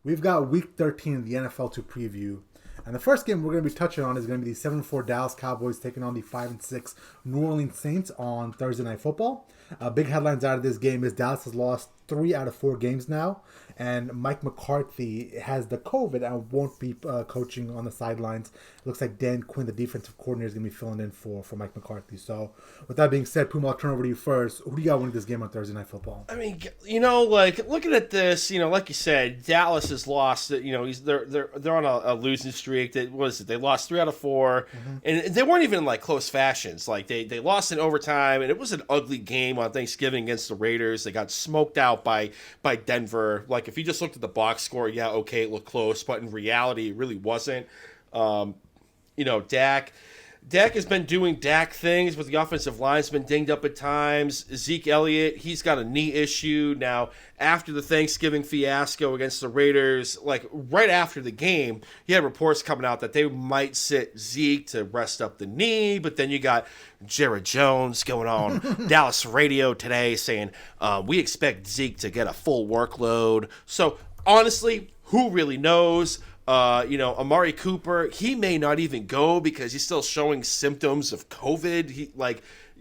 We've got Week 13 of the NFL to preview. And the first game we're going to be touching on is going to be the 7-4 Dallas Cowboys taking on the 5-6 New Orleans Saints on Thursday Night Football. Big headlines out of this game is Dallas has lost 3 out of 4 games now, and Mike McCarthy has the COVID and won't be coaching on the sidelines. It looks like Dan Quinn, the defensive coordinator, is going to be filling in for Mike McCarthy. So, with that being said, Puma, I'll turn over to you first. Who do you got winning this game on Thursday Night Football? I mean, looking at this, like you said, Dallas has lost. They're on a losing streak. They lost 3 out of 4, and they weren't even in like close fashions. Like they lost in overtime, and it was an ugly game on Thanksgiving against the Raiders. They got smoked out by Denver. Like if you just looked at the box score, yeah, okay, it looked close, but in reality, it really wasn't. Dak has been doing Dak things, but the offensive line's been dinged up at times. Zeke Elliott, he's got a knee issue. Now, after the Thanksgiving fiasco against the Raiders, like right after the game, you had reports coming out that they might sit Zeke to rest up the knee, but then you got Jared Jones going on Dallas radio today saying, we expect Zeke to get a full workload. So, honestly, who really knows? Amari Cooper, he may not even go because he's still showing symptoms of COVID.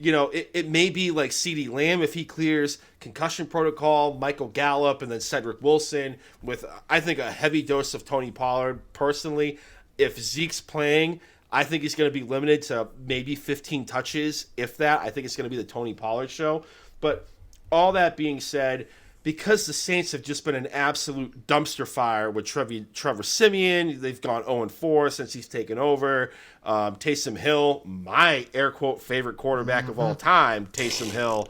It may be like CeeDee Lamb if he clears concussion protocol, Michael Gallup, and then Cedric Wilson with, I think, a heavy dose of Tony Pollard. Personally, if Zeke's playing, I think he's going to be limited to maybe 15 touches, if that. I think it's going to be the Tony Pollard show. But all that being said, because the Saints have just been an absolute dumpster fire with Trevor Siemian, they've gone 0-4 since he's taken over. Taysom Hill, my air quote favorite quarterback of all time, Taysom Hill,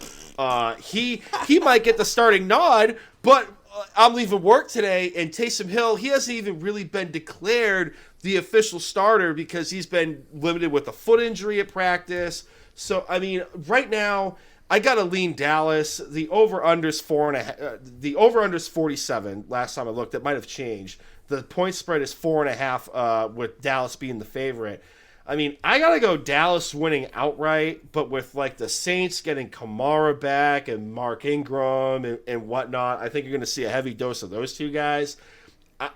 he might get the starting nod, but I'm leaving work today, and Taysom Hill, he hasn't even really been declared the official starter because he's been limited with a foot injury at practice. So, I mean, right now, I gotta lean Dallas. The over/under's 4.5. The over/under's 47. Last time I looked, it might have changed. The point spread is 4.5. With Dallas being the favorite. I mean, I gotta go Dallas winning outright, but with like the Saints getting Kamara back and Mark Ingram and whatnot, I think you're gonna see a heavy dose of those two guys.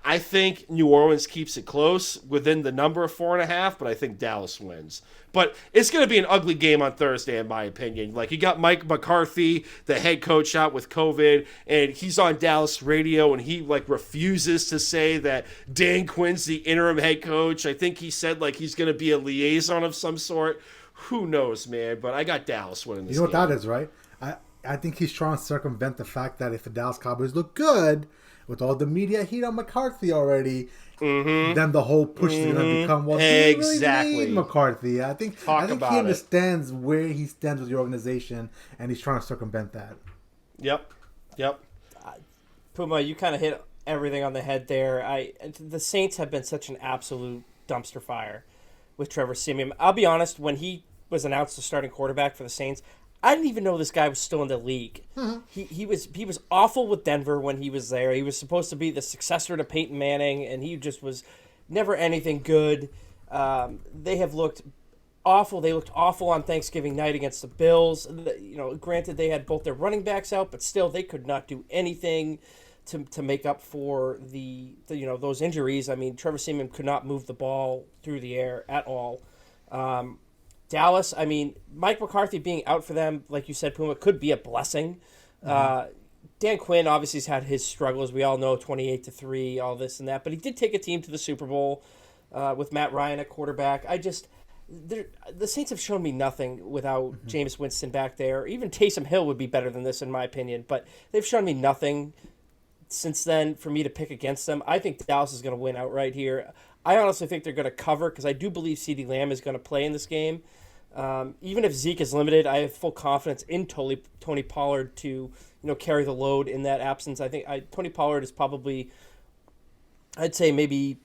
I think New Orleans keeps it close within the number of 4.5, but I think Dallas wins. But it's going to be an ugly game on Thursday, in my opinion. Like, you got Mike McCarthy, the head coach, out with COVID, and he's on Dallas radio, and he, like, refuses to say that Dan Quinn's the interim head coach. I think he said, like, he's going to be a liaison of some sort. Who knows, man? But I got Dallas winning this game. You know what that is, right? I think he's trying to circumvent the fact that if the Dallas Cowboys look good, with all the media heat on McCarthy already, then the whole push is going to become, well, exactly. Do you really need McCarthy? I think he understands where he stands with the organization, and he's trying to circumvent that. Yep. Puma, you kind of hit everything on the head there. The Saints have been such an absolute dumpster fire with Trevor Siemian. I'll be honest, when he was announced the starting quarterback for the Saints, I didn't even know this guy was still in the league. He was awful with Denver when he was there. He was supposed to be the successor to Peyton Manning, and he just was never anything good. They have looked awful. They looked awful on Thanksgiving night against the Bills. Granted, they had both their running backs out, but still they could not do anything to make up for the those injuries. I mean, Trevor Siemian could not move the ball through the air at all. Dallas, I mean, Mike McCarthy being out for them, like you said, Puma, could be a blessing. Dan Quinn obviously has had his struggles. We all know 28-3, all this and that. But he did take a team to the Super Bowl with Matt Ryan at quarterback. The Saints have shown me nothing without Jameis Winston back there. Even Taysom Hill would be better than this, in my opinion. But they've shown me nothing since then for me to pick against them. I think Dallas is going to win outright here. I honestly think they're going to cover because I do believe CeeDee Lamb is going to play in this game. Even if Zeke is limited, I have full confidence in Tony Pollard to carry the load in that absence. I think Tony Pollard is probably, I'd say maybe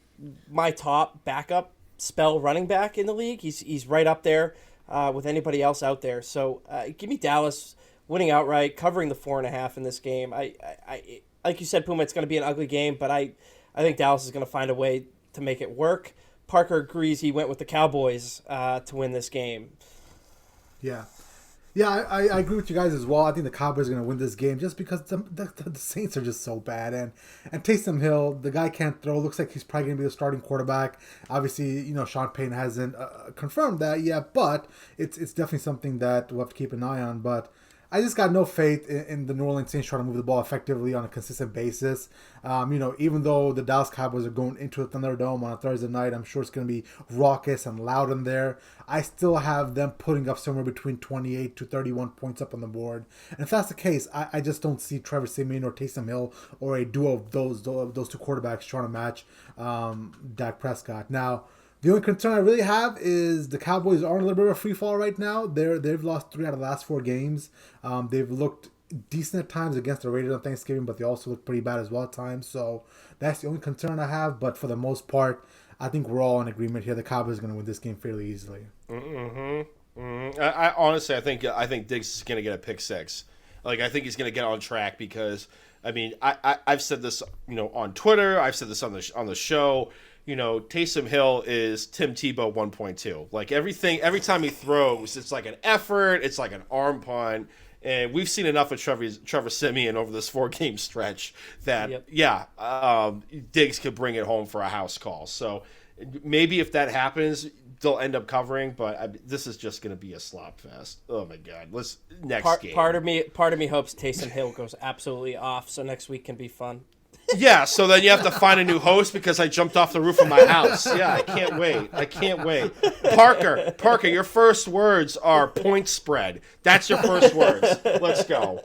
my top backup spell running back in the league. He's right up there with anybody else out there. So give me Dallas winning outright, covering the 4.5 in this game. I like you said, Puma, it's going to be an ugly game, but I think Dallas is going to find a way to make it work. Parker agrees he went with the Cowboys to win this game. Yeah. Yeah, I agree with you guys as well. I think the Cowboys are going to win this game just because the Saints are just so bad. And Taysom Hill, the guy can't throw. Looks like he's probably going to be the starting quarterback. Obviously, Sean Payton hasn't confirmed that yet, but it's definitely something that we'll have to keep an eye on. But I just got no faith in the New Orleans Saints trying to move the ball effectively on a consistent basis. Even though the Dallas Cowboys are going into the Thunderdome on a Thursday night, I'm sure it's going to be raucous and loud in there. I still have them putting up somewhere between 28 to 31 points up on the board. And if that's the case, I just don't see Trevor Siemian or Taysom Hill or a duo of those two quarterbacks trying to match Dak Prescott. Now, the only concern I really have is the Cowboys are in a little bit of a free fall right now. They've lost 3 out of the last 4 games. They've looked decent at times against the Raiders on Thanksgiving, but they also look pretty bad as well at times. So that's the only concern I have. But for the most part, I think we're all in agreement here. The Cowboys are going to win this game fairly easily. I honestly, I think Diggs is going to get a pick 6. Like, I think he's going to get on track because, I mean, I've said this, on Twitter. I've said this on the show. Taysom Hill is Tim Tebow 1.2. Like, every time he throws, it's like an effort. It's like an arm punt. And we've seen enough of Trevor Siemian over this 4-game stretch that, Diggs could bring it home for a house call. So maybe if that happens, they'll end up covering. But this is just going to be a slop fest. Oh, my God. Next game. Part of me hopes Taysom Hill goes absolutely off, so next week can be fun. Yeah, so then you have to find a new host because I jumped off the roof of my house. Yeah, I can't wait. Parker, your first words are point spread. That's your first words. Let's go.